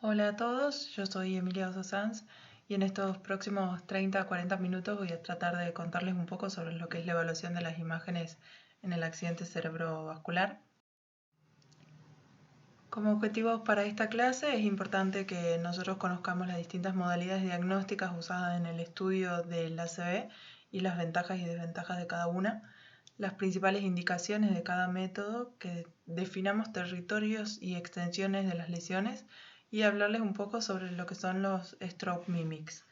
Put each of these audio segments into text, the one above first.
Hola a todos, yo soy Emilia Oso Sanz y en estos próximos 30 a 40 minutos voy a tratar de contarles un poco sobre lo que es la evaluación de las imágenes en el accidente cerebrovascular. Como objetivos para esta clase es importante que nosotros conozcamos las distintas modalidades diagnósticas usadas en el estudio del ACV y las ventajas y desventajas de cada una, las principales indicaciones de cada método, que definamos territorios y extensiones de las lesiones y hablarles un poco sobre lo que son los stroke mimics.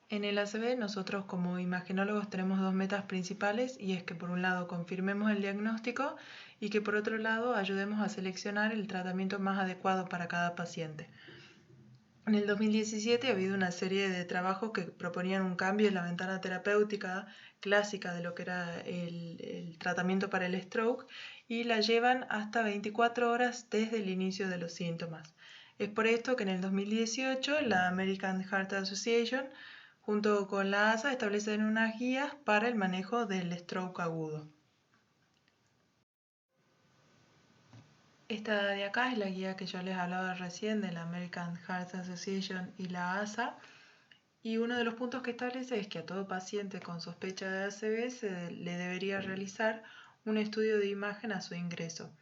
En el ACV nosotros como imagenólogos tenemos dos metas principales y es que por un lado confirmemos el diagnóstico y que por otro lado ayudemos a seleccionar el tratamiento más adecuado para cada paciente. En el 2017 ha habido una serie de trabajos que proponían un cambio en la ventana terapéutica clásica de lo que era el tratamiento para el stroke y la llevan hasta 24 horas desde el inicio de los síntomas. Es por esto que en el 2018 la American Heart Association junto con la ASA establecen unas guías para el manejo del stroke agudo. Esta de acá es la guía que yo les hablaba recién de la American Heart Association y la ASA. Y uno de los puntos que establece es que a todo paciente con sospecha de ACV se le debería realizar un estudio de imagen a su ingreso.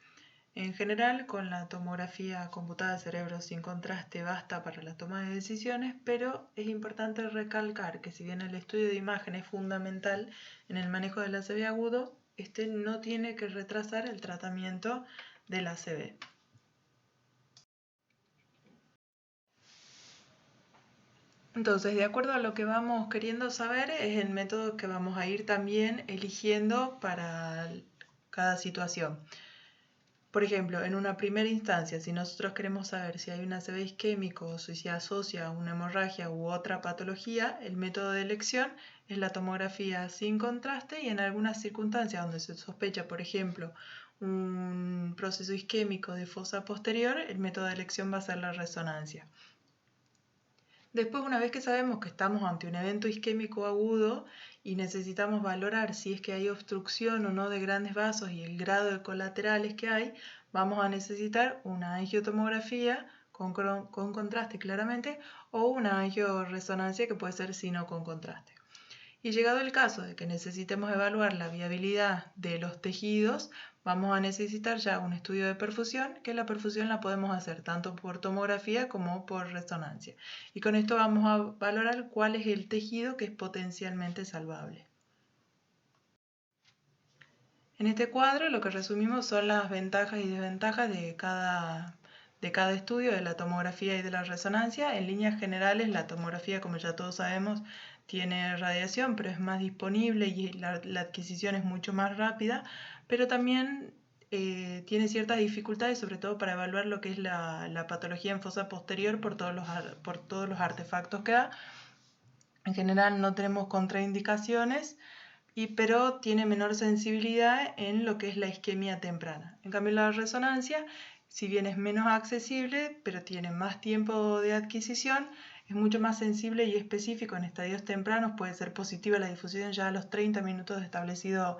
En general, con la tomografía computada de cerebro sin contraste basta para la toma de decisiones, pero es importante recalcar que si bien el estudio de imagen es fundamental en el manejo del ACV agudo, este no tiene que retrasar el tratamiento del ACV. Entonces, de acuerdo a lo que vamos queriendo saber, es el método que vamos a ir también eligiendo para cada situación. Por ejemplo, en una primera instancia, si nosotros queremos saber si hay un ACV isquémico o si se asocia a una hemorragia u otra patología, el método de elección es la tomografía sin contraste y en algunas circunstancias donde se sospecha, por ejemplo, un proceso isquémico de fosa posterior, el método de elección va a ser la resonancia. Después, una vez que sabemos que estamos ante un evento isquémico agudo y necesitamos valorar si es que hay obstrucción o no de grandes vasos y el grado de colaterales que hay, vamos a necesitar una angiotomografía con contraste claramente o una angioresonancia que puede ser sin o con contraste. Y llegado el caso de que necesitemos evaluar la viabilidad de los tejidos, vamos a necesitar ya un estudio de perfusión, que la perfusión la podemos hacer tanto por tomografía como por resonancia. Y con esto vamos a valorar cuál es el tejido que es potencialmente salvable. En este cuadro lo que resumimos son las ventajas y desventajas de cada estudio de la tomografía y de la resonancia. En líneas generales, la tomografía, como ya todos sabemos, tiene radiación, pero es más disponible y la adquisición es mucho más rápida, pero también tiene ciertas dificultades, sobre todo para evaluar lo que es la patología en fosa posterior por todos los artefactos que da. En general no tenemos contraindicaciones, pero tiene menor sensibilidad en lo que es la isquemia temprana. En cambio, la resonancia, si bien es menos accesible, pero tiene más tiempo de adquisición, es mucho más sensible y específico en estadios tempranos. Puede ser positiva la difusión ya a los 30 minutos de establecido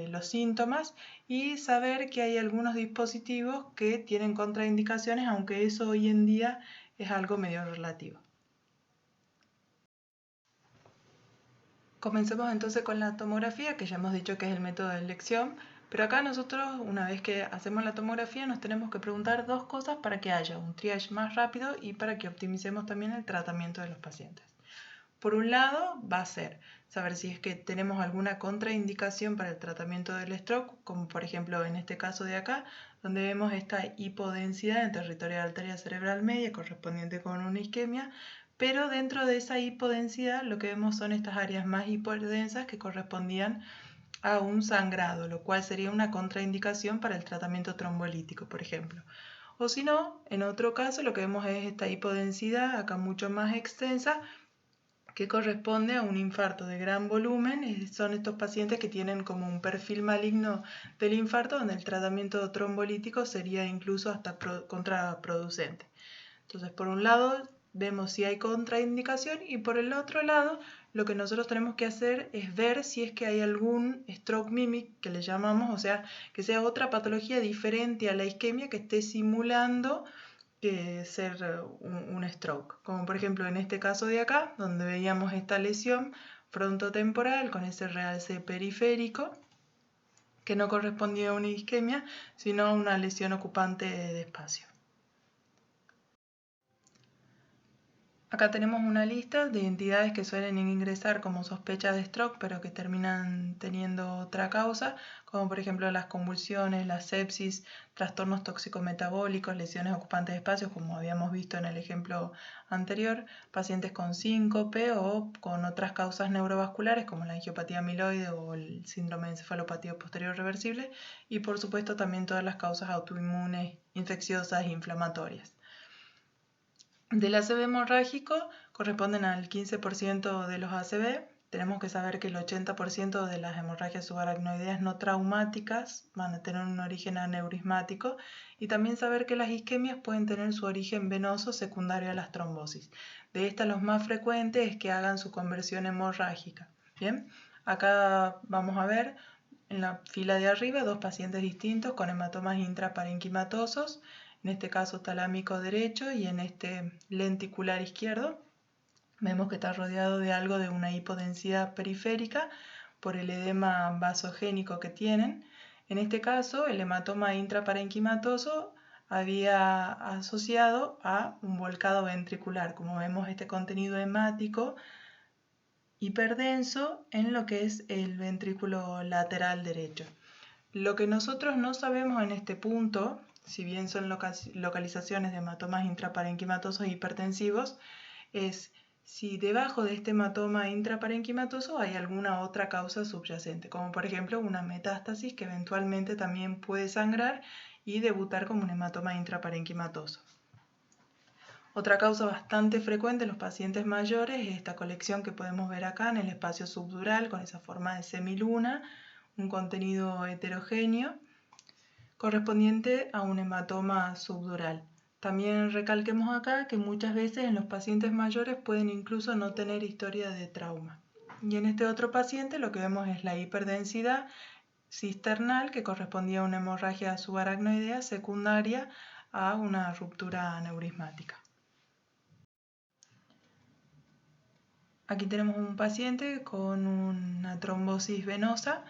los síntomas y saber que hay algunos dispositivos que tienen contraindicaciones, aunque eso hoy en día es algo medio relativo. Comencemos entonces con la tomografía, que ya hemos dicho que es el método de elección, pero acá nosotros, una vez que hacemos la tomografía, nos tenemos que preguntar dos cosas para que haya un triage más rápido y para que optimicemos también el tratamiento de los pacientes. Por un lado, va a ser saber si es que tenemos alguna contraindicación para el tratamiento del stroke, como por ejemplo en este caso de acá, donde vemos esta hipodensidad en territorio de arteria cerebral media correspondiente con una isquemia, pero dentro de esa hipodensidad lo que vemos son estas áreas más hipodensas que correspondían a un sangrado, lo cual sería una contraindicación para el tratamiento trombolítico, por ejemplo. O si no, en otro caso lo que vemos es esta hipodensidad acá mucho más extensa, que corresponde a un infarto de gran volumen. Son estos pacientes que tienen como un perfil maligno del infarto, donde el tratamiento trombolítico sería incluso hasta contraproducente. Entonces, por un lado, vemos si hay contraindicación y por el otro lado, lo que nosotros tenemos que hacer es ver si es que hay algún stroke mimic, que le llamamos, o sea, que sea otra patología diferente a la isquemia que esté simulando ser un stroke. Como por ejemplo en este caso de acá, donde veíamos esta lesión frontotemporal con ese realce periférico, que no correspondía a una isquemia, sino a una lesión ocupante de espacio. Acá tenemos una lista de entidades que suelen ingresar como sospecha de stroke, pero que terminan teniendo otra causa, como por ejemplo las convulsiones, la sepsis, trastornos tóxico-metabólicos, lesiones ocupantes de espacios, como habíamos visto en el ejemplo anterior, pacientes con síncope o con otras causas neurovasculares, como la angiopatía amiloide o el síndrome de encefalopatía posterior reversible, y por supuesto también todas las causas autoinmunes, infecciosas e inflamatorias. Del ACV hemorrágico corresponden al 15% de los ACV. Tenemos que saber que el 80% de las hemorragias subaracnoideas no traumáticas van a tener un origen aneurismático, y también saber que las isquemias pueden tener su origen venoso secundario a las trombosis. De estas, los más frecuentes es que hagan su conversión hemorrágica. Bien, acá vamos a ver en la fila de arriba dos pacientes distintos con hematomas intraparenquimatosos, en este caso talámico derecho y en este lenticular izquierdo. Vemos que está rodeado de algo de una hipodensidad periférica por el edema vasogénico que tienen. En este caso, el hematoma intraparenquimatoso había asociado a un volcado ventricular. Como vemos, este contenido hemático hiperdenso en lo que es el ventrículo lateral derecho. Lo que nosotros no sabemos en este punto, si bien son localizaciones de hematomas intraparenquimatosos hipertensivos, es si debajo de este hematoma intraparenquimatoso hay alguna otra causa subyacente, como por ejemplo una metástasis que eventualmente también puede sangrar y debutar como un hematoma intraparenquimatoso. Otra causa bastante frecuente en los pacientes mayores es esta colección que podemos ver acá en el espacio subdural con esa forma de semiluna, un contenido heterogéneo correspondiente a un hematoma subdural. También recalquemos acá que muchas veces en los pacientes mayores pueden incluso no tener historia de trauma. Y en este otro paciente lo que vemos es la hiperdensidad cisternal que correspondía a una hemorragia subaracnoidea secundaria a una ruptura aneurismática. Aquí tenemos un paciente con una trombosis venosa,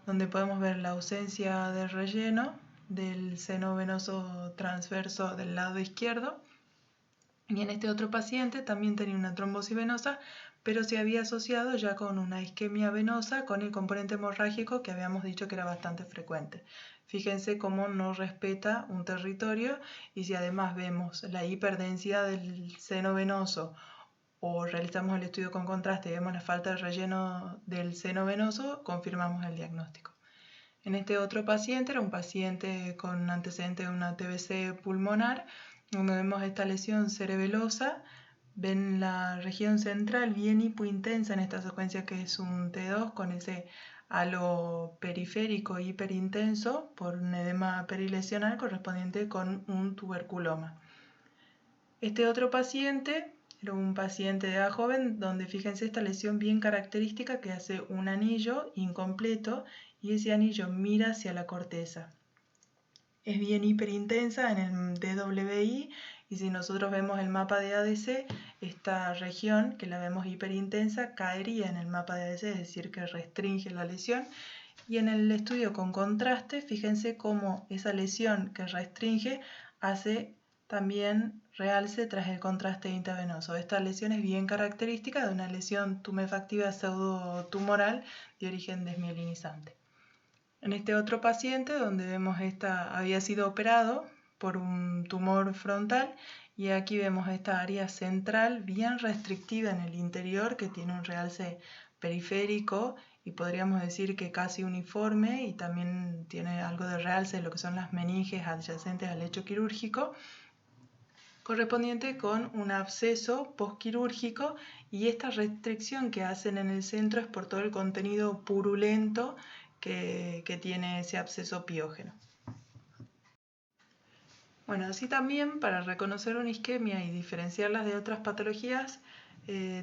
donde podemos ver la ausencia de relleno del seno venoso transverso del lado izquierdo. Y en este otro paciente también tenía una trombosis venosa, pero se había asociado ya con una isquemia venosa con el componente hemorrágico que habíamos dicho que era bastante frecuente. Fíjense cómo no respeta un territorio, y si además vemos la hiperdensidad del seno venoso o realizamos el estudio con contraste y vemos la falta de relleno del seno venoso, confirmamos el diagnóstico. En este otro paciente, era un paciente con antecedente de una TBC pulmonar, donde vemos esta lesión cerebelosa. Ven la región central bien hipointensa en esta secuencia, que es un T2 con ese halo periférico hiperintenso por un edema perilesional correspondiente con un tuberculoma. Este otro paciente era un paciente de edad joven, donde fíjense esta lesión bien característica que hace un anillo incompleto y ese anillo mira hacia la corteza. Es bien hiperintensa en el DWI, y si nosotros vemos el mapa de ADC, esta región que la vemos hiperintensa caería en el mapa de ADC, es decir, que restringe la lesión. Y en el estudio con contraste, fíjense cómo esa lesión que restringe hace también realce tras el contraste intravenoso. Esta lesión es bien característica de una lesión tumefactiva pseudotumoral de origen desmielinizante. En este otro paciente, donde vemos había sido operado por un tumor frontal, y aquí vemos esta área central bien restrictiva en el interior que tiene un realce periférico y podríamos decir que casi uniforme, y también tiene algo de realce en lo que son las meninges adyacentes al lecho quirúrgico, correspondiente con un absceso postquirúrgico, y esta restricción que hacen en el centro es por todo el contenido purulento que tiene ese absceso piógeno. Bueno, así también, para reconocer una isquemia y diferenciarlas de otras patologías,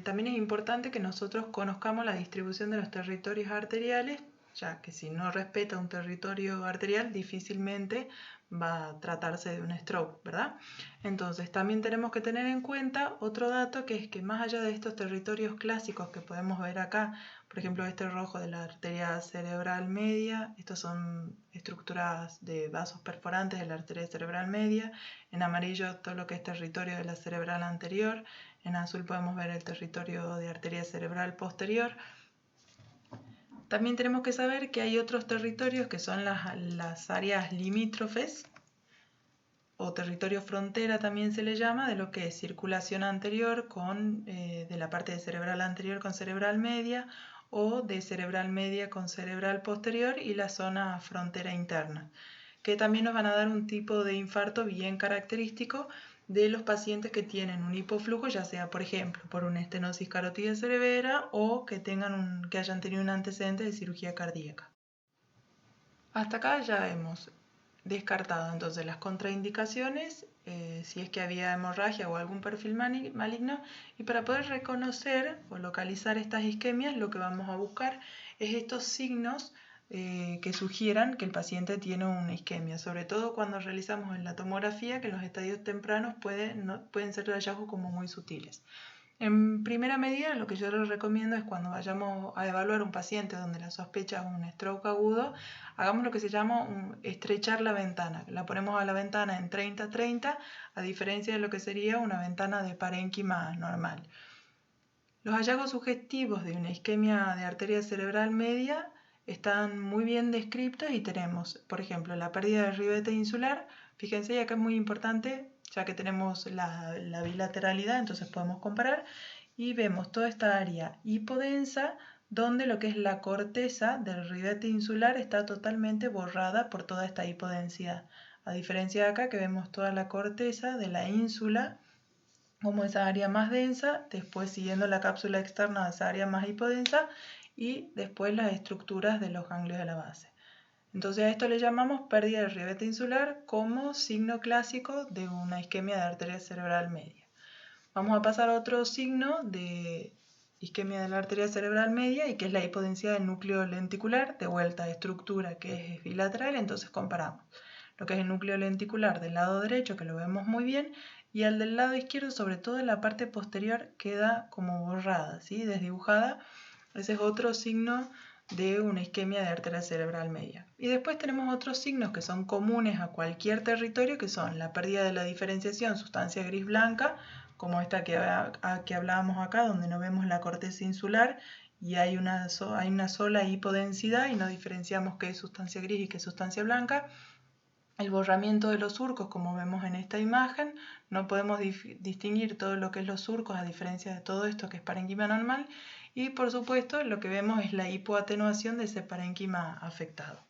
también es importante que nosotros conozcamos la distribución de los territorios arteriales, ya que si no respeta un territorio arterial difícilmente va a tratarse de un stroke, ¿verdad? Entonces también tenemos que tener en cuenta otro dato, que es que más allá de estos territorios clásicos que podemos ver acá, por ejemplo este rojo de la arteria cerebral media, estos son estructuras de vasos perforantes de la arteria cerebral media, en amarillo todo lo que es territorio de la cerebral anterior, en azul podemos ver el territorio de arteria cerebral posterior. También tenemos que saber que hay otros territorios que son las áreas limítrofes o territorio frontera también se le llama, de lo que es circulación anterior de la parte de cerebral anterior con cerebral media o de cerebral media con cerebral posterior y la zona frontera interna, que también nos van a dar un tipo de infarto bien característico de los pacientes que tienen un hipoflujo, ya sea por ejemplo por una estenosis carótida severa o que hayan tenido un antecedente de cirugía cardíaca. Hasta acá ya hemos descartado entonces las contraindicaciones, si es que había hemorragia o algún perfil maligno, y para poder reconocer o localizar estas isquemias lo que vamos a buscar es estos signos que sugieran que el paciente tiene una isquemia, sobre todo cuando realizamos en la tomografía, que en los estadios tempranos pueden ser hallazgos como muy sutiles. En primera medida, lo que yo les recomiendo es cuando vayamos a evaluar un paciente donde la sospecha es un stroke agudo, hagamos lo que se llama estrechar la ventana. La ponemos a la ventana en 30-30, a diferencia de lo que sería una ventana de parénquima normal. Los hallazgos sugestivos de una isquemia de arteria cerebral media están muy bien descritos y tenemos, por ejemplo, la pérdida del ribete insular. Fíjense, y acá es muy importante, ya que tenemos la bilateralidad, entonces podemos comparar y vemos toda esta área hipodensa donde lo que es la corteza del ribete insular está totalmente borrada por toda esta hipodensidad. A diferencia de acá que vemos toda la corteza de la ínsula como esa área más densa, después siguiendo la cápsula externa de esa área más hipodensa y después las estructuras de los ganglios de la base. Entonces a esto le llamamos pérdida del ribete insular como signo clásico de una isquemia de arteria cerebral media. Vamos a pasar a otro signo de isquemia de la arteria cerebral media y que es la hipodensidad del núcleo lenticular, de vuelta a estructura que es bilateral, entonces comparamos lo que es el núcleo lenticular del lado derecho, que lo vemos muy bien, y al del lado izquierdo, sobre todo en la parte posterior, queda como borrada, ¿sí? Desdibujada. Ese es otro signo de una isquemia de arteria cerebral media. Y después tenemos otros signos que son comunes a cualquier territorio, que son la pérdida de la diferenciación, sustancia gris blanca, como esta que hablábamos acá, donde no vemos la corteza insular y hay una sola hipodensidad y no diferenciamos qué es sustancia gris y qué es sustancia blanca. El borramiento de los surcos, como vemos en esta imagen, no podemos distinguir todo lo que es los surcos a diferencia de todo esto que es parénquima normal, y por supuesto lo que vemos es la hipoatenuación de ese parénquima afectado.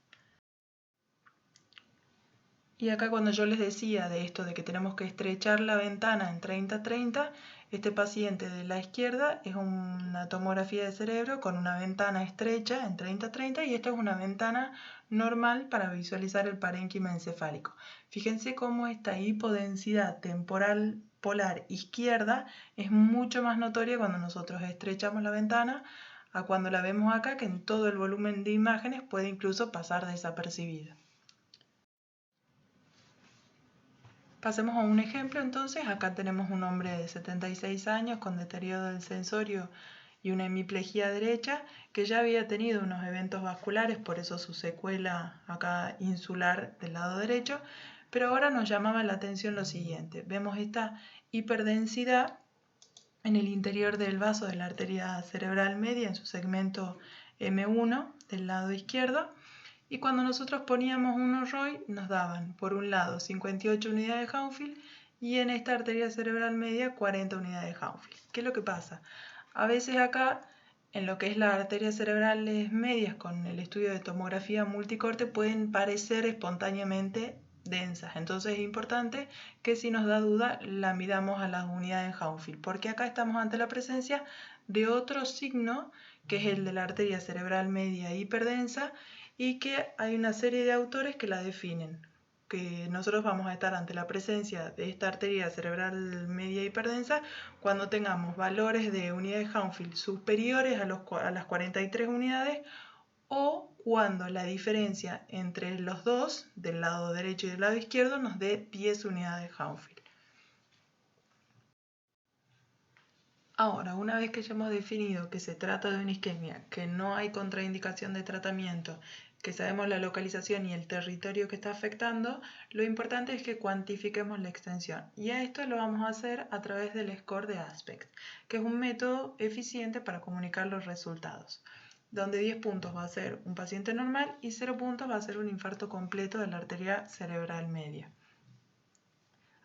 Y acá cuando yo les decía de esto de que tenemos que estrechar la ventana en 30-30, este paciente de la izquierda es una tomografía de cerebro con una ventana estrecha en 30-30 y esta es una ventana normal para visualizar el parénquima encefálico. Fíjense cómo esta hipodensidad temporal polar izquierda es mucho más notoria cuando nosotros estrechamos la ventana a cuando la vemos acá, que en todo el volumen de imágenes puede incluso pasar desapercibida. Pasemos a un ejemplo entonces. Acá tenemos un hombre de 76 años con deterioro del sensorio y una hemiplegia derecha que ya había tenido unos eventos vasculares, por eso su secuela acá insular del lado derecho, pero ahora nos llamaba la atención lo siguiente. Vemos esta hiperdensidad en el interior del vaso de la arteria cerebral media en su segmento M1 del lado izquierdo. Y cuando nosotros poníamos unos ROI nos daban por un lado 58 unidades de Hounsfield y en esta arteria cerebral media 40 unidades de Hounsfield. ¿Qué es lo que pasa? A veces acá en lo que es las arterias cerebrales medias con el estudio de tomografía multicorte pueden parecer espontáneamente densas. Entonces es importante que si nos da duda la midamos a las unidades de Hounsfield, porque acá estamos ante la presencia de otro signo que es el de la arteria cerebral media hiperdensa y que hay una serie de autores que la definen que nosotros vamos a estar ante la presencia de esta arteria cerebral media hiperdensa cuando tengamos valores de unidades Hounsfield superiores a las 43 unidades o cuando la diferencia entre los dos, del lado derecho y del lado izquierdo, nos dé 10 unidades Hounsfield. Ahora, una vez que ya hemos definido que se trata de una isquemia, que no hay contraindicación de tratamiento, que sabemos la localización y el territorio que está afectando, lo importante es que cuantifiquemos la extensión. Y a esto lo vamos a hacer a través del score de Aspect, que es un método eficiente para comunicar los resultados, donde 10 puntos va a ser un paciente normal y 0 puntos va a ser un infarto completo de la arteria cerebral media.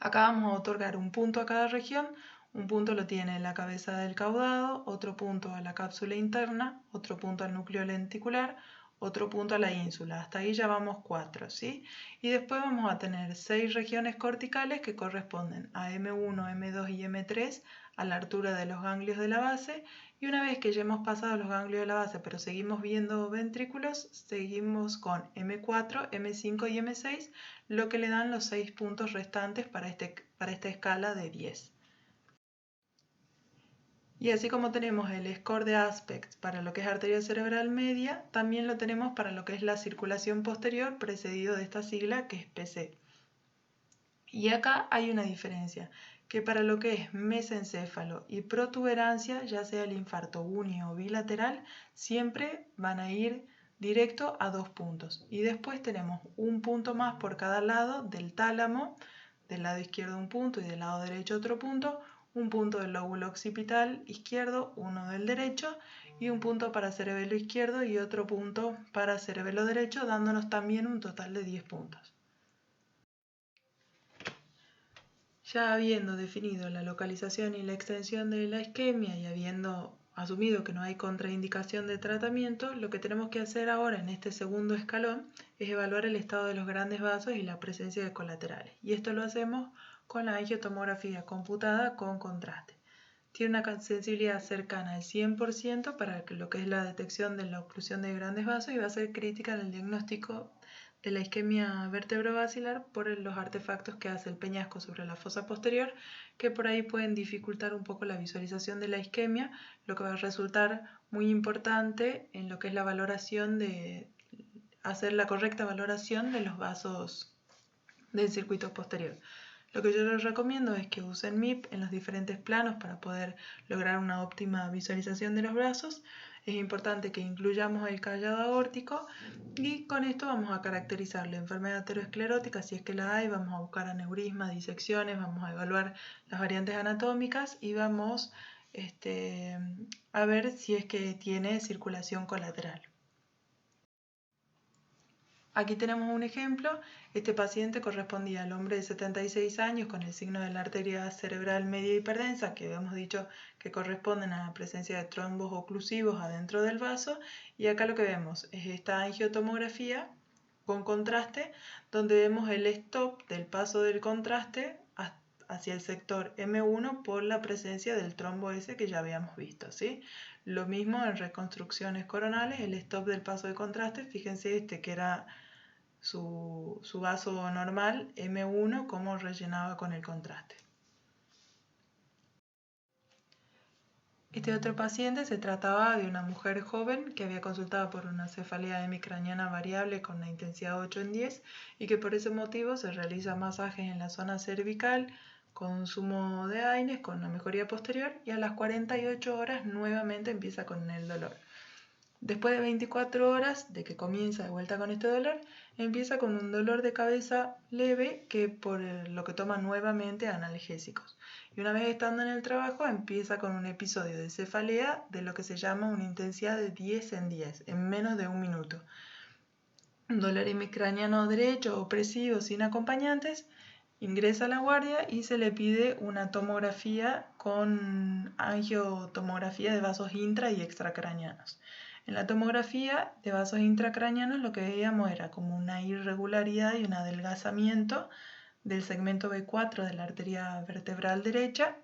Acá vamos a otorgar un punto a cada región. Un punto lo tiene la cabeza del caudado, otro punto a la cápsula interna, otro punto al núcleo lenticular, otro punto a la ínsula. Hasta ahí ya vamos 4, ¿sí? Y después vamos a tener 6 regiones corticales que corresponden a M1, M2 y M3 a la altura de los ganglios de la base. Y una vez que ya hemos pasado los ganglios de la base, pero seguimos viendo ventrículos, seguimos con M4, M5 y M6, lo que le dan los 6 puntos restantes para esta escala de 10. Y así como tenemos el score de Aspect para lo que es arteria cerebral media, también lo tenemos para lo que es la circulación posterior precedido de esta sigla que es PC. Y acá hay una diferencia, que para lo que es mesencéfalo y protuberancia, ya sea el infarto uni o bilateral, siempre van a ir directo a 2 puntos. Y después tenemos un punto más por cada lado del tálamo, del lado izquierdo un punto y del lado derecho otro punto, un punto del lóbulo occipital izquierdo, uno del derecho, y un punto para cerebelo izquierdo y otro punto para cerebelo derecho, dándonos también un total de 10 puntos. Ya habiendo definido la localización y la extensión de la isquemia y habiendo asumido que no hay contraindicación de tratamiento, lo que tenemos que hacer ahora en este segundo escalón es evaluar el estado de los grandes vasos y la presencia de colaterales. Y esto lo hacemos con la angiotomografía computada con contraste. Tiene una sensibilidad cercana al 100% para lo que es la detección de la oclusión de grandes vasos y va a ser crítica en el diagnóstico de la isquemia vertebrovascular por los artefactos que hace el peñasco sobre la fosa posterior, que por ahí pueden dificultar un poco la visualización de la isquemia, lo que va a resultar muy importante en lo que es la valoración de hacer la correcta valoración de los vasos del circuito posterior. Lo que yo les recomiendo es que usen MIP en los diferentes planos para poder lograr una óptima visualización de los brazos. Es importante que incluyamos el callado aórtico y con esto vamos a caracterizar la enfermedad aterosclerótica, si es que la hay, vamos a buscar aneurismas, disecciones, vamos a evaluar las variantes anatómicas y vamos a ver si es que tiene circulación colateral. Aquí tenemos un ejemplo. Este paciente correspondía al hombre de 76 años con el signo de la arteria cerebral media hiperdensa, que habíamos dicho que corresponden a la presencia de trombos oclusivos adentro del vaso. Y acá lo que vemos es esta angiotomografía con contraste, donde vemos el stop del paso del contraste hacia el sector M1 por la presencia del trombo S que ya habíamos visto, ¿sí? Lo mismo en reconstrucciones coronales, el stop del paso de contraste, fíjense que era su vaso normal, M1, cómo rellenaba con el contraste. Este otro paciente se trataba de una mujer joven que había consultado por una cefalea hemicraniana variable con una intensidad 8 en 10 y que por ese motivo se realiza masajes en la zona cervical, consumo de AINES con una mejoría posterior y a las 48 horas nuevamente empieza con el dolor. Después de 24 horas de que comienza de vuelta con este dolor, empieza con un dolor de cabeza leve que por lo que toma nuevamente analgésicos. Y una vez estando en el trabajo empieza con un episodio de cefalea de lo que se llama una intensidad de 10 en 10, en menos de un minuto. Un dolor hemicraniano derecho opresivo sin acompañantes, ingresa a la guardia y se le pide una tomografía con angiotomografía de vasos intra y extracraneanos. En la tomografía de vasos intracraneanos lo que veíamos era como una irregularidad y un adelgazamiento del segmento B4 de la arteria vertebral derecha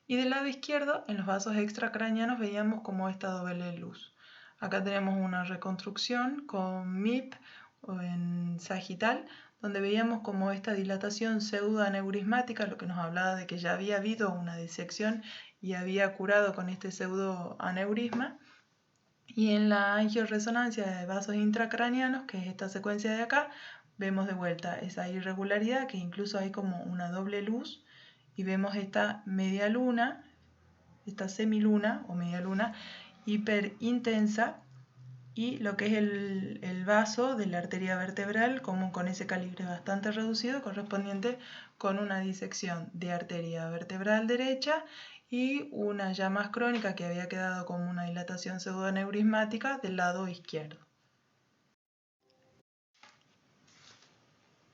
y del lado izquierdo en los vasos extracraneanos veíamos como esta doble luz. Acá tenemos una reconstrucción con MIP o en sagital donde veíamos como esta dilatación pseudoaneurismática, lo que nos hablaba de que ya había habido una disección y había curado con este pseudoaneurisma. Y en la angioresonancia de vasos intracraneanos, que es esta secuencia de acá, vemos de vuelta esa irregularidad, que incluso hay como una doble luz, y vemos esta media luna, esta semiluna o media luna hiperintensa, y lo que es el vaso de la arteria vertebral como con ese calibre bastante reducido, correspondiente con una disección de arteria vertebral derecha y una ya más crónica que había quedado como una dilatación pseudoaneurismática del lado izquierdo.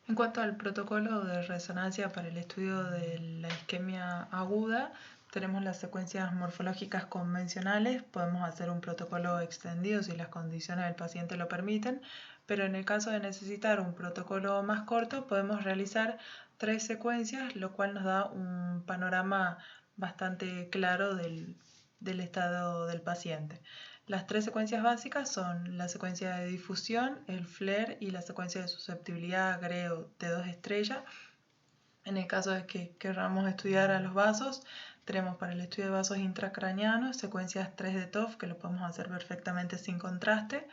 En cuanto al protocolo de resonancia para el estudio de la isquemia aguda, tenemos las secuencias morfológicas convencionales, podemos hacer un protocolo extendido si las condiciones del paciente lo permiten, pero en el caso de necesitar un protocolo más corto podemos realizar 3 secuencias, lo cual nos da un panorama bastante claro del estado del paciente. Las 3 secuencias básicas son la secuencia de difusión, el FLAIR y la secuencia de susceptibilidad GREO T2 estrella. En el caso de que queramos estudiar a los vasos, tenemos para el estudio de vasos intracraneanos secuencias 3 de TOF, que lo podemos hacer perfectamente sin contraste,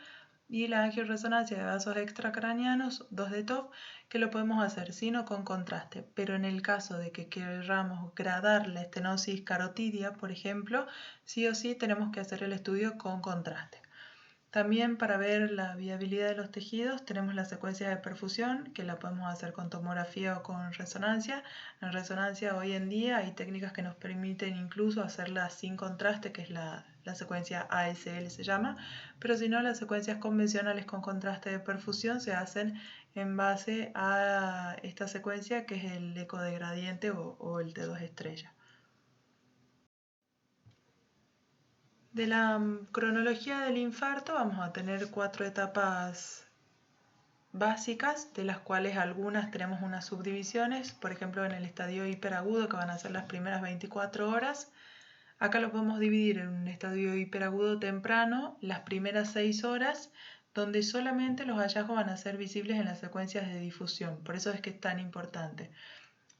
y la angioresonancia de vasos extracraneanos 2 de TOF, que lo podemos hacer sin o con contraste, pero en el caso de que queramos gradar la estenosis carotidia, por ejemplo, sí o sí tenemos que hacer el estudio con contraste. También para ver la viabilidad de los tejidos tenemos la secuencia de perfusión, que la podemos hacer con tomografía o con resonancia. En resonancia hoy en día hay técnicas que nos permiten incluso hacerla sin contraste, que es la secuencia ASL se llama, pero si no, las secuencias convencionales con contraste de perfusión se hacen en base a esta secuencia que es el eco de gradiente o el T2 estrella. De la cronología del infarto vamos a tener 4 etapas básicas, de las cuales algunas tenemos unas subdivisiones, por ejemplo en el estadio hiperagudo, que van a ser las primeras 24 horas. Acá lo podemos dividir en un estadio hiperagudo temprano, las primeras 6 horas, donde solamente los hallazgos van a ser visibles en las secuencias de difusión, por eso es que es tan importante.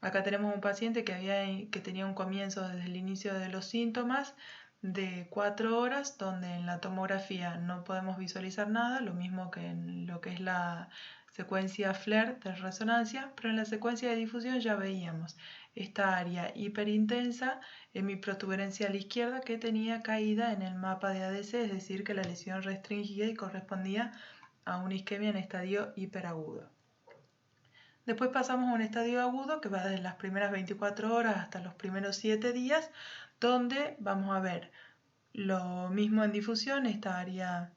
Acá tenemos un paciente que tenía un comienzo desde el inicio de los síntomas, de 4 horas, donde en la tomografía no podemos visualizar nada, lo mismo que en lo que es la secuencia FLAIR de resonancia, pero en la secuencia de difusión ya veíamos esta área hiperintensa hemiprotuberancia a la izquierda que tenía caída en el mapa de ADC, es decir, que la lesión restringía y correspondía a una isquemia en estadio hiperagudo. Después pasamos a un estadio agudo que va desde las primeras 24 horas hasta los primeros 7 días, donde vamos a ver lo mismo en difusión, esta área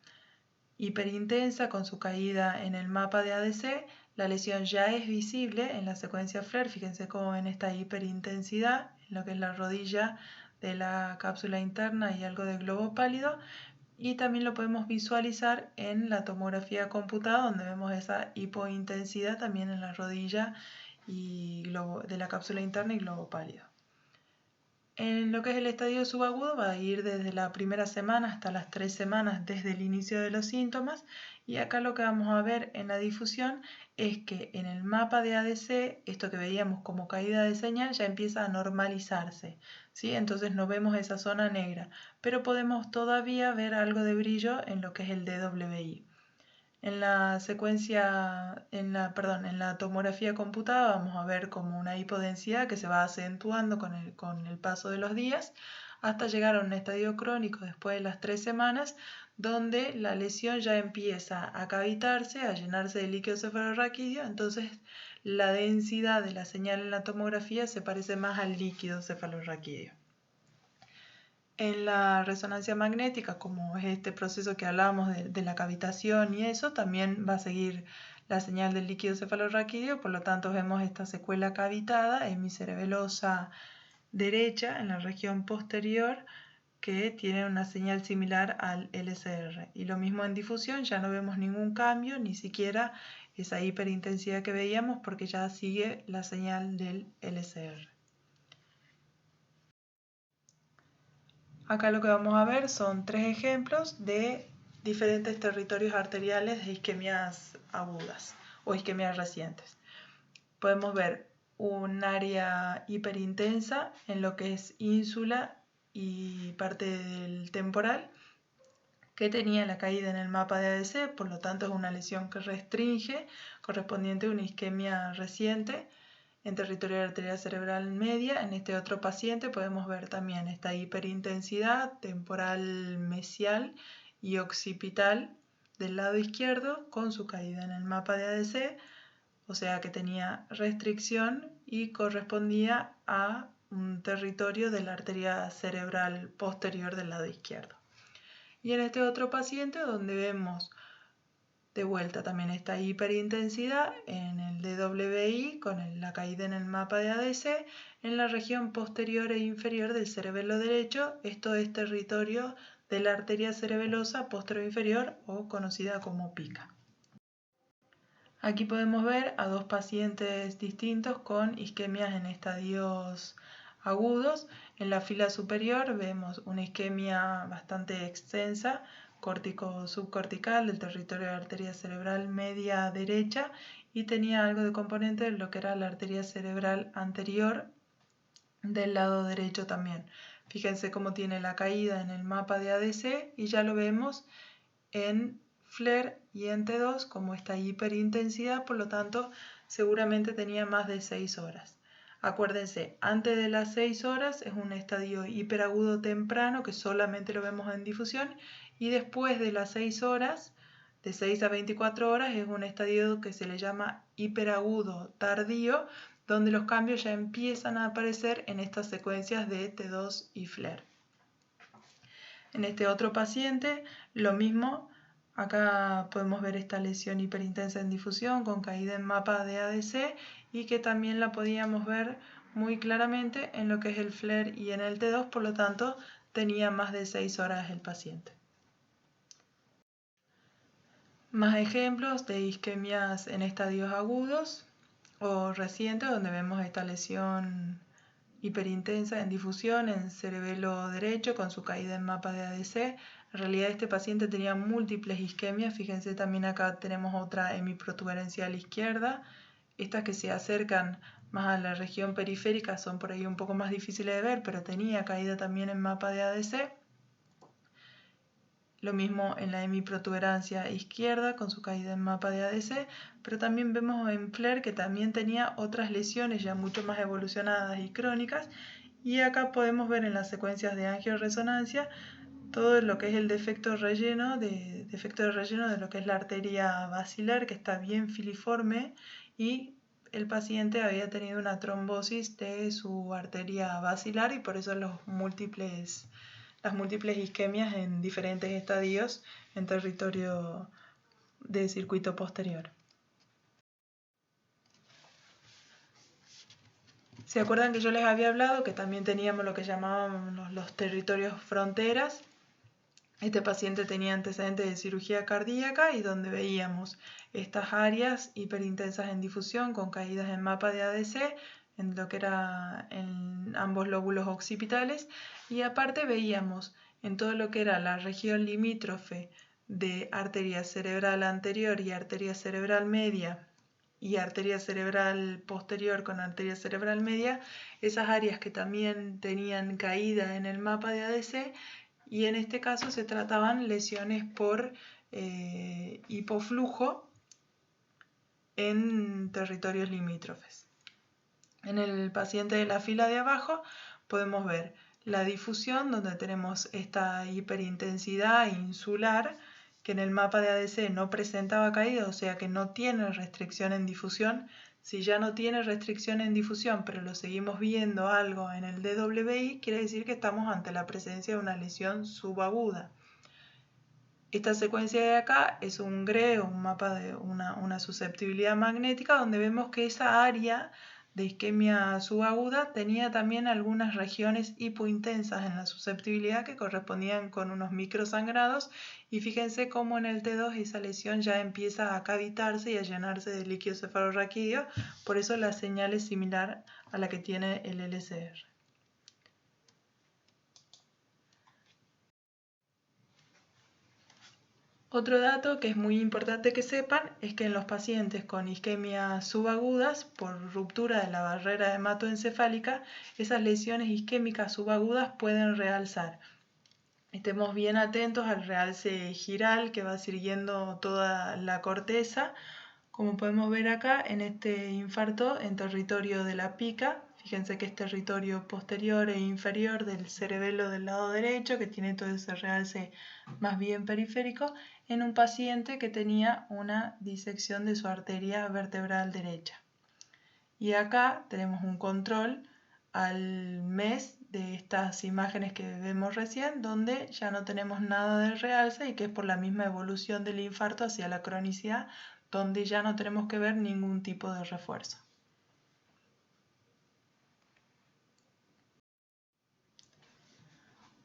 hiperintensa con su caída en el mapa de ADC. La lesión ya es visible en la secuencia FLAIR, fíjense cómo en esta hiperintensidad, en lo que es la rodilla de la cápsula interna y algo de globo pálido, y también lo podemos visualizar en la tomografía computada, donde vemos esa hipointensidad también en la rodilla y de la cápsula interna y globo pálido. En lo que es el estadio subagudo va a ir desde la primera semana hasta las 3 semanas desde el inicio de los síntomas, y acá lo que vamos a ver en la difusión es que en el mapa de ADC, esto que veíamos como caída de señal ya empieza a normalizarse, ¿sí? Entonces no vemos esa zona negra, pero podemos todavía ver algo de brillo en lo que es el DWI. En la tomografía computada vamos a ver como una hipodensidad que se va acentuando con el paso de los días hasta llegar a un estadio crónico después de las 3 semanas, donde la lesión ya empieza a cavitarse, a llenarse de líquido cefalorraquídeo, entonces la densidad de la señal en la tomografía se parece más al líquido cefalorraquídeo. En la resonancia magnética, como es este proceso que hablábamos de la cavitación y eso, también va a seguir la señal del líquido cefalorraquídeo, por lo tanto vemos esta secuela cavitada hemicerebelosa derecha en la región posterior que tiene una señal similar al LCR. Y lo mismo en difusión, ya no vemos ningún cambio, ni siquiera esa hiperintensidad que veíamos porque ya sigue la señal del LCR. Acá lo que vamos a ver son 3 ejemplos de diferentes territorios arteriales de isquemias agudas o isquemias recientes. podemos ver un área hiperintensa en lo que es ínsula y parte del temporal, que tenía la caída en el mapa de ADC, por lo tanto es una lesión que restringe, correspondiente a una isquemia reciente en territorio de arteria cerebral media. En este otro paciente podemos ver también esta hiperintensidad temporal mesial y occipital del lado izquierdo con su caída en el mapa de ADC, o sea que tenía restricción y correspondía a un territorio de la arteria cerebral posterior del lado izquierdo. Y en este otro paciente donde vemos de vuelta también esta hiperintensidad en el DWI con la caída en el mapa de ADC en la región posterior e inferior del cerebelo derecho. Esto es territorio de la arteria cerebelosa posterior inferior o conocida como pica. Aquí podemos ver a dos pacientes distintos con isquemias en estadios agudos. En la fila superior vemos una isquemia bastante extensa, córtico-subcortical del territorio de la arteria cerebral media derecha, y tenía algo de componente de lo que era la arteria cerebral anterior del lado derecho también. Fíjense cómo tiene la caída en el mapa de ADC y ya lo vemos en FLAIR y en T2 como esta hiperintensidad, por lo tanto seguramente tenía más de 6 horas. Acuérdense, antes de las 6 horas es un estadio hiperagudo temprano que solamente lo vemos en difusión, y después de las 6 horas, de 6 a 24 horas, es un estadio que se le llama hiperagudo tardío, donde los cambios ya empiezan a aparecer en estas secuencias de T2 y FLAIR. En este otro paciente, lo mismo, acá podemos ver esta lesión hiperintensa en difusión con caída en mapa de ADC, y que también la podíamos ver muy claramente en lo que es el FLAIR y en el T2, por lo tanto tenía más de 6 horas el paciente. Más ejemplos de isquemias en estadios agudos o recientes, donde vemos esta lesión hiperintensa en difusión en cerebelo derecho con su caída en mapa de ADC. En realidad este paciente tenía múltiples isquemias. Fíjense también acá tenemos otra hemiprotuberancia a la izquierda. Estas que se acercan más a la región periférica son por ahí un poco más difíciles de ver, pero tenía caída también en mapa de ADC. Lo mismo en la hemiprotuberancia izquierda con su caída en mapa de ADC, pero también vemos en FLAIR que también tenía otras lesiones ya mucho más evolucionadas y crónicas, y acá podemos ver en las secuencias de angioresonancia todo lo que es el defecto de relleno de lo que es la arteria basilar, que está bien filiforme, y el paciente había tenido una trombosis de su arteria basilar y por eso las múltiples isquemias en diferentes estadios en territorio de circuito posterior. ¿Se acuerdan que yo les había hablado que también teníamos lo que llamábamos los territorios fronteras? Este paciente tenía antecedentes de cirugía cardíaca y donde veíamos estas áreas hiperintensas en difusión con caídas en mapa de ADC en lo que era en ambos lóbulos occipitales, y aparte veíamos en todo lo que era la región limítrofe de arteria cerebral anterior y arteria cerebral media y arteria cerebral posterior con arteria cerebral media, esas áreas que también tenían caída en el mapa de ADC, y en este caso se trataban lesiones por hipoflujo en territorios limítrofes. En el paciente de la fila de abajo podemos ver la difusión, donde tenemos esta hiperintensidad insular que en el mapa de ADC no presentaba caída, o sea que no tiene restricción en difusión. Si ya no tiene restricción en difusión, pero lo seguimos viendo algo en el DWI, quiere decir que estamos ante la presencia de una lesión subaguda. Esta secuencia de acá es un GRE, un mapa de una susceptibilidad magnética, donde vemos que esa área de isquemia subaguda tenía también algunas regiones hipointensas en la susceptibilidad que correspondían con unos microsangrados, y fíjense cómo en el T2 esa lesión ya empieza a cavitarse y a llenarse de líquido cefalorraquídeo, por eso la señal es similar a la que tiene el LCR. Otro dato que es muy importante que sepan es que en los pacientes con isquemias subagudas, por ruptura de la barrera hematoencefálica, esas lesiones isquémicas subagudas pueden realzar. Estemos bien atentos al realce giral que va siguiendo toda la corteza, como podemos ver acá en este infarto en territorio de la pica. Fíjense que es territorio posterior e inferior del cerebelo del lado derecho, que tiene todo ese realce más bien periférico, en un paciente que tenía una disección de su arteria vertebral derecha. Y acá tenemos un control al mes de estas imágenes que vemos recién, donde ya no tenemos nada de realce y que es por la misma evolución del infarto hacia la cronicidad, donde ya no tenemos que ver ningún tipo de refuerzo.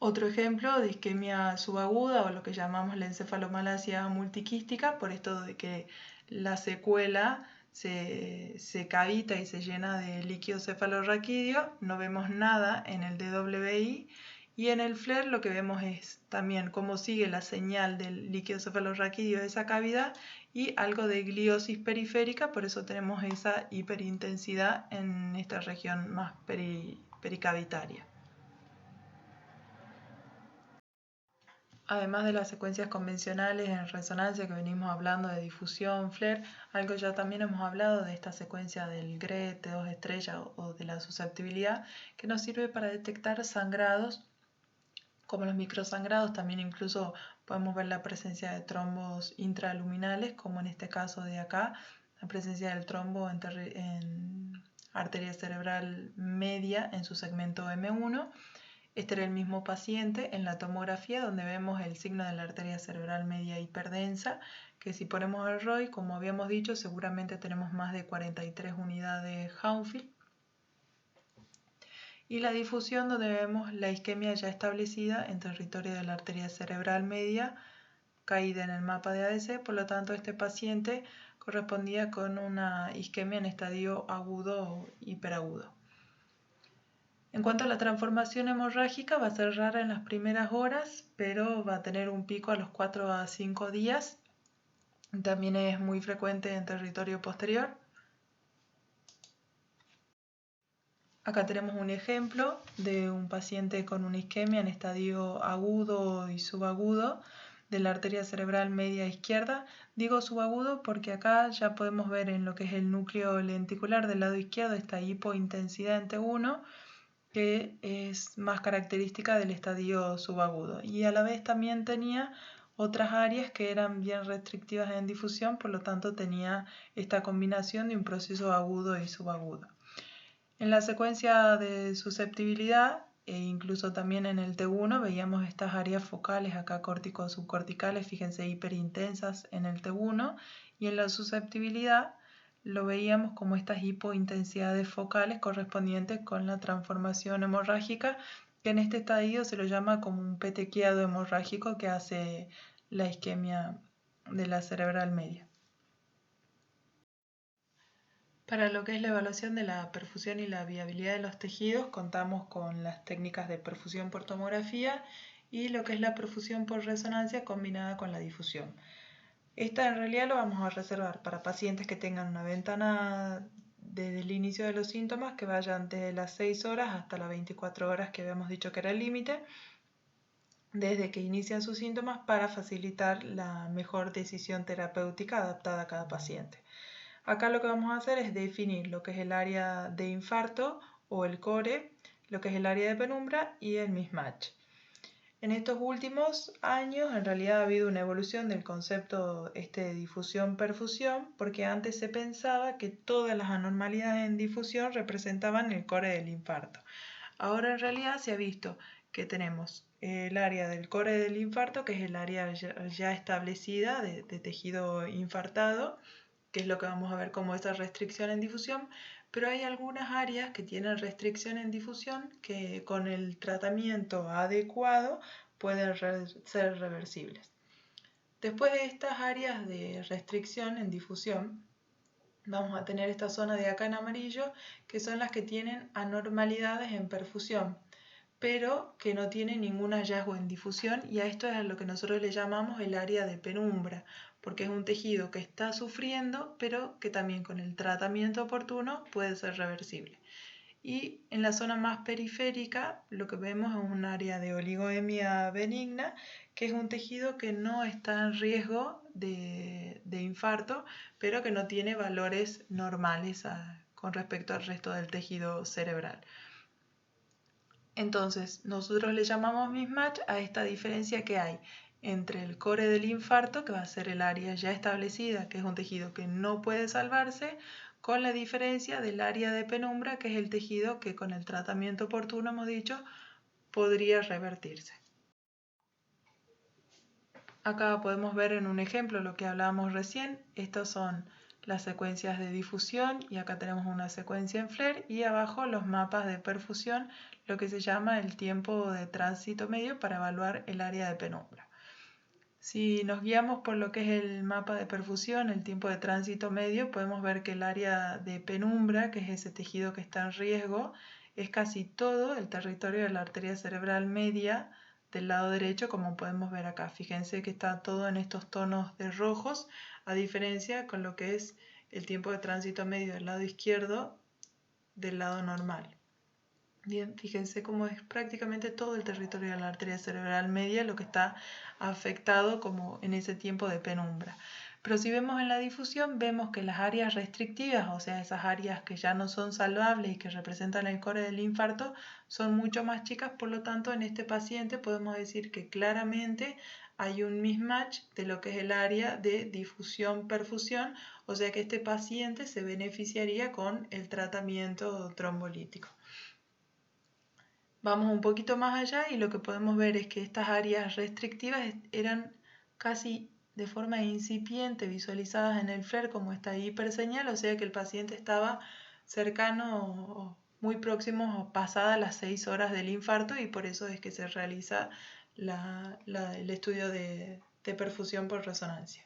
Otro ejemplo de isquemia subaguda o lo que llamamos la encefalomalacia multiquística, por esto de que la secuela se cavita y se llena de líquido cefalorraquídeo, no vemos nada en el DWI, y en el FLAIR lo que vemos es también cómo sigue la señal del líquido cefalorraquídeo de esa cavidad y algo de gliosis periférica, por eso tenemos esa hiperintensidad en esta región más pericavitaria. Además de las secuencias convencionales en resonancia que venimos hablando de difusión, FLAIR, algo ya también hemos hablado de esta secuencia del GRE, T2 estrella o de la susceptibilidad, que nos sirve para detectar sangrados, como los microsangrados. También incluso podemos ver la presencia de trombos intraluminales, como en este caso de acá, la presencia del trombo en arteria cerebral media en su segmento M1. Este era el mismo paciente en la tomografía, donde vemos el signo de la arteria cerebral media hiperdensa, que si ponemos el ROI, como habíamos dicho, seguramente tenemos más de 43 unidades Hounsfield. Y la difusión, donde vemos la isquemia ya establecida en territorio de la arteria cerebral media, caída en el mapa de ADC. Por lo tanto, este paciente correspondía con una isquemia en estadio agudo o hiperagudo. En cuanto a la transformación hemorrágica, va a ser rara en las primeras horas, pero va a tener un pico a los 4 a 5 días. También es muy frecuente en territorio posterior. Acá tenemos un ejemplo de un paciente con una isquemia en estadio agudo y subagudo de la arteria cerebral media izquierda. Digo subagudo porque acá ya podemos ver en lo que es el núcleo lenticular del lado izquierdo esta hipointensidad en T1, que es más característica del estadio subagudo, y a la vez también tenía otras áreas que eran bien restrictivas en difusión, por lo tanto tenía esta combinación de un proceso agudo y subagudo. En la secuencia de susceptibilidad e incluso también en el T1 veíamos estas áreas focales acá córtico-subcorticales, fíjense, hiperintensas en el T1, y en la susceptibilidad lo veíamos como estas hipointensidades focales correspondientes con la transformación hemorrágica, que en este estadio se lo llama como un petequiado hemorrágico que hace la isquemia de la cerebral media. Para lo que es la evaluación de la perfusión y la viabilidad de los tejidos, contamos con las técnicas de perfusión por tomografía y lo que es la perfusión por resonancia combinada con la difusión. Esta en realidad lo vamos a reservar para pacientes que tengan una ventana desde el inicio de los síntomas que vayan desde las 6 horas hasta las 24 horas que habíamos dicho que era el límite, desde que inician sus síntomas, para facilitar la mejor decisión terapéutica adaptada a cada paciente. Acá lo que vamos a hacer es definir lo que es el área de infarto o el core, lo que es el área de penumbra y el mismatch. En estos últimos años en realidad ha habido una evolución del concepto de difusión-perfusión, porque antes se pensaba que todas las anormalidades en difusión representaban el core del infarto. Ahora en realidad se ha visto que tenemos el área del core del infarto, que es el área ya establecida de tejido infartado, que es lo que vamos a ver como esa restricción en difusión, pero hay algunas áreas que tienen restricción en difusión que con el tratamiento adecuado pueden ser reversibles. Después de estas áreas de restricción en difusión, vamos a tener esta zona de acá en amarillo, que son las que tienen anormalidades en perfusión, pero que no tiene ningún hallazgo en difusión, y a esto es a lo que nosotros le llamamos el área de penumbra, porque es un tejido que está sufriendo, pero que también con el tratamiento oportuno puede ser reversible. Y en la zona más periférica lo que vemos es un área de oligoemia benigna, que es un tejido que no está en riesgo de infarto, pero que no tiene valores normales con respecto al resto del tejido cerebral. Entonces, nosotros le llamamos mismatch a esta diferencia que hay entre el core del infarto, que va a ser el área ya establecida, que es un tejido que no puede salvarse, con la diferencia del área de penumbra, que es el tejido que con el tratamiento oportuno, hemos dicho, podría revertirse. Acá podemos ver en un ejemplo lo que hablábamos recién. Estas son las secuencias de difusión y acá tenemos una secuencia en FLAIR y abajo los mapas de perfusión, lo que se llama el tiempo de tránsito medio para evaluar el área de penumbra. Si nos guiamos por lo que es el mapa de perfusión, el tiempo de tránsito medio, podemos ver que el área de penumbra, que es ese tejido que está en riesgo, es casi todo el territorio de la arteria cerebral media del lado derecho, como podemos ver acá. Fíjense que está todo en estos tonos de rojos, a diferencia con lo que es el tiempo de tránsito medio del lado izquierdo del lado normal. Bien, fíjense cómo es prácticamente todo el territorio de la arteria cerebral media lo que está afectado como en ese tiempo de penumbra. Pero si vemos en la difusión, vemos que las áreas restrictivas, o sea, esas áreas que ya no son salvables y que representan el core del infarto, son mucho más chicas. Por lo tanto, en este paciente podemos decir que claramente hay un mismatch de lo que es el área de difusión-perfusión, o sea que este paciente se beneficiaría con el tratamiento trombolítico. Vamos un poquito más allá y lo que podemos ver es que estas áreas restrictivas eran casi de forma incipiente visualizadas en el FLAIR como esta hiperseñal, o sea que el paciente estaba cercano o muy próximo o pasada las 6 horas del infarto, y por eso es que se realiza el estudio de perfusión por resonancia.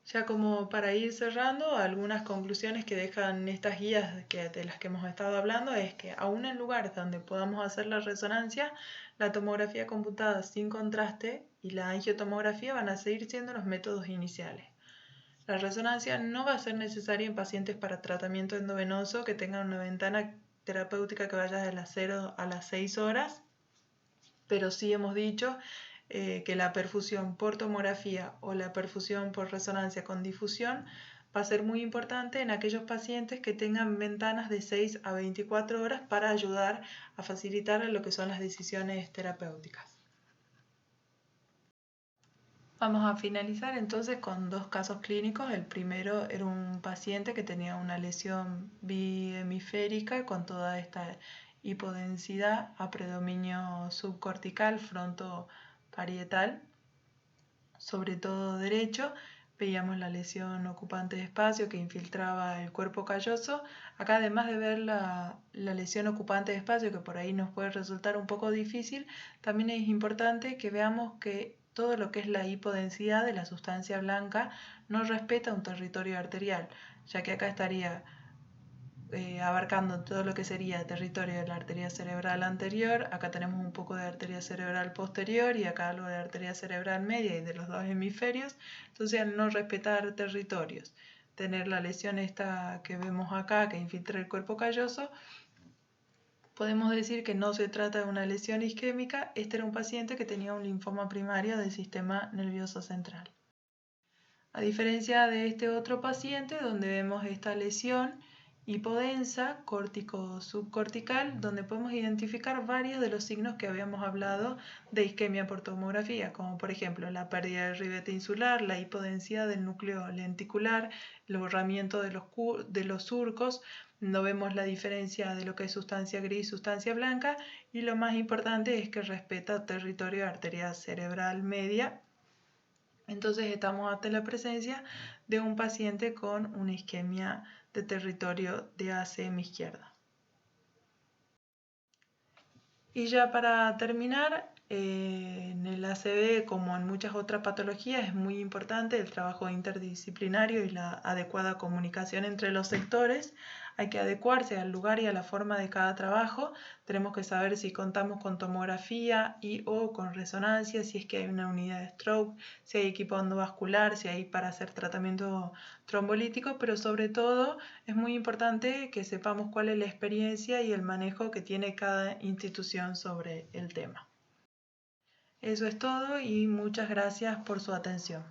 Ya como para ir cerrando, algunas conclusiones que dejan estas guías de las que hemos estado hablando es que aún en lugares donde podamos hacer la resonancia, la tomografía computada sin contraste y la angiotomografía van a seguir siendo los métodos iniciales. La resonancia no va a ser necesaria en pacientes para tratamiento endovenoso que tengan una ventana terapéutica que vaya de las 0 a las 6 horas, pero sí hemos dicho que la perfusión por tomografía o la perfusión por resonancia con difusión va a ser muy importante en aquellos pacientes que tengan ventanas de 6 a 24 horas para ayudar a facilitar lo que son las decisiones terapéuticas. Vamos a finalizar entonces con dos casos clínicos. El primero era un paciente que tenía una lesión bihemisférica con toda esta hipodensidad a predominio subcortical, frontoparietal, sobre todo derecho. Veíamos la lesión ocupante de espacio que infiltraba el cuerpo calloso. Acá, además de ver la lesión ocupante de espacio, que por ahí nos puede resultar un poco difícil, también es importante que veamos que todo lo que es la hipodensidad de la sustancia blanca no respeta un territorio arterial, ya que acá estaría abarcando todo lo que sería territorio de la arteria cerebral anterior. Acá tenemos un poco de arteria cerebral posterior y acá algo de arteria cerebral media y de los dos hemisferios. Entonces, al no respetar territorios, tener la lesión esta que vemos acá que infiltra el cuerpo calloso, podemos decir que no se trata de una lesión isquémica. Este era un paciente que tenía un linfoma primario del sistema nervioso central. A diferencia de este otro paciente donde vemos esta lesión hipodensa córtico-subcortical, donde podemos identificar varios de los signos que habíamos hablado de isquemia por tomografía, como por ejemplo la pérdida del ribete insular, la hipodensidad del núcleo lenticular, el borramiento de los surcos. No vemos la diferencia de lo que es sustancia gris, sustancia blanca, y lo más importante es que respeta territorio de arteria cerebral media. Entonces estamos ante la presencia de un paciente con una isquemia de territorio de ACM izquierda. Y ya para terminar, En el ACV, como en muchas otras patologías, es muy importante el trabajo interdisciplinario y la adecuada comunicación entre los sectores. Hay que adecuarse al lugar y a la forma de cada trabajo. Tenemos que saber si contamos con tomografía y/o con resonancia, si es que hay una unidad de stroke, si hay equipo endovascular, si hay para hacer tratamiento trombolítico, pero sobre todo es muy importante que sepamos cuál es la experiencia y el manejo que tiene cada institución sobre el tema. Eso es todo y muchas gracias por su atención.